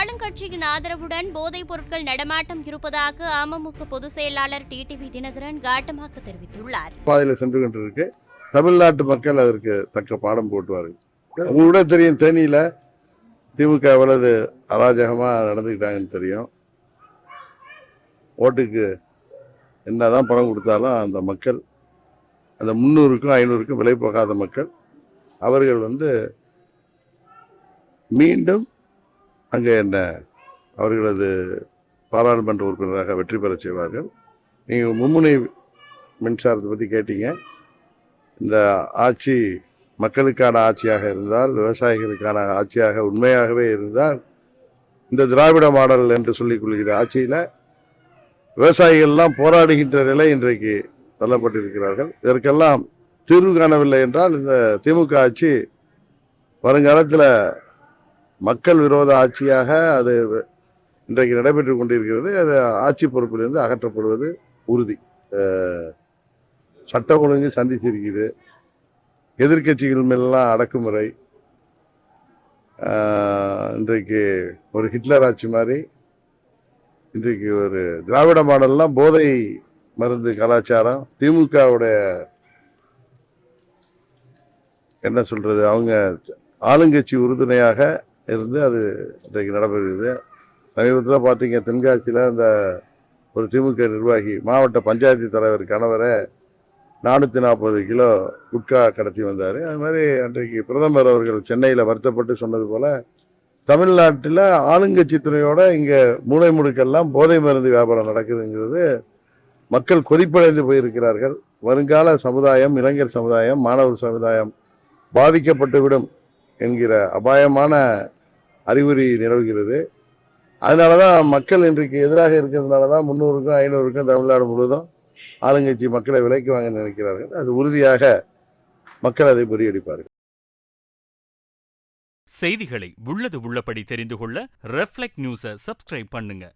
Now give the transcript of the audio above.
ஆளுங்கட்சியின் ஆதரவுடன் போதைப் பொருட்கள் நடமாட்டம் இருப்பதாக அமமுக பொதுச் செயலாளர் டிடிவி தினகரன் காட்டமாக தெரிவித்துள்ளார். பாதையில் சென்று கொண்டிருக்கு. தமிழ்நாட்டு மக்கள் அதற்கு தக்க பாடம் போட்டுவார்கள். உங்களோட தெரியும், தேனியில திமுக எவ்வளவு அராஜகமா நடந்துக்கிட்டாங்கன்னு தெரியும். ஓட்டுக்கு என்னதான் பணம் கொடுத்தாலும் அந்த மக்கள், அந்த 300க்கும் 500க்கும் விலை போகாத மக்கள், அவர்கள் மீண்டும் அங்கே என்ன அவர்களது பாராளுமன்ற உறுப்பினராக வெற்றி பெற செய்வார்கள். நீங்கள் மும்முனை மின்சாரத்தை பற்றி கேட்டீங்க. இந்த ஆட்சி மக்களுக்கான ஆட்சியாக இருந்தால், விவசாயிகளுக்கான ஆட்சியாக உண்மையாகவே இருந்தால், இந்த திராவிட மாடல் என்று சொல்லிக் கொள்கிற ஆட்சியில் விவசாயிகள்லாம் போராடுகின்ற நிலை இன்றைக்கு தள்ளப்பட்டிருக்கிறார்கள். இதற்கெல்லாம் தீர்வு காணவில்லை என்றால் இந்த திமுக ஆட்சி வருங்காலத்தில் மக்கள் விரோத ஆட்சியாக அது இன்றைக்கு நடைபெற்றுக் கொண்டிருக்கிறது. அது ஆட்சி பொறுப்பிலிருந்து அகற்றப்படுவது உறுதி. சட்ட ஒழுங்கு சந்திச்சிருக்கிறது. எதிர்கட்சிகள் மேலாம் அடக்குமுறை. இன்றைக்கு ஒரு ஹிட்லர் ஆட்சி மாதிரி இன்றைக்கு ஒரு திராவிட மாடல்லாம் போதை மருந்து கலாச்சாரம். திமுகவுடைய என்ன சொல்றது, அவங்க ஆளுங்கட்சி உறுதுணையாக இருந்து அது இன்றைக்கு நடைபெறுகிறது. சமீபத்தில் பார்த்தீங்க, தென்காசியில் அந்த ஒரு திமுக நிர்வாகி மாவட்ட பஞ்சாயத்து தலைவர் கணவரை 440 கிலோ குட்கா கடத்தி வந்தார். அது மாதிரி அன்றைக்கு பிரதமர் அவர்கள் சென்னையில் வருத்தப்பட்டு சொன்னது போல, தமிழ்நாட்டில் ஆளுங்கட்சி துணையோட இங்கே மூளை முடுக்கெல்லாம் போதை மருந்து வியாபாரம் நடக்குதுங்கிறது மக்கள் கொதிப்படைந்து போயிருக்கிறார்கள். வருங்கால சமுதாயம், இளைஞர் சமுதாயம், மாணவர் சமுதாயம் பாதிக்கப்பட்டுவிடும் என்கிற அபாயமான அறிகுறி நிலவுகிறது. அதனாலதான் மக்கள் இன்றைக்கு எதிராக இருக்கிறதுனாலதான் 300க்கும் 500க்கும் தமிழ்நாடு முழுவதும் ஆளுங்கட்சி மக்களை விலைக்கு வாங்க நினைக்கிறார்கள். அது உறுதியாக மக்கள் அதை முறியடிப்பார்கள். செய்திகளை உள்ளது உள்ளபடி தெரிந்து கொள்ள ரெஃப்ளெக்ட் நியூஸை சப்ஸ்கிரைப் பண்ணுங்க.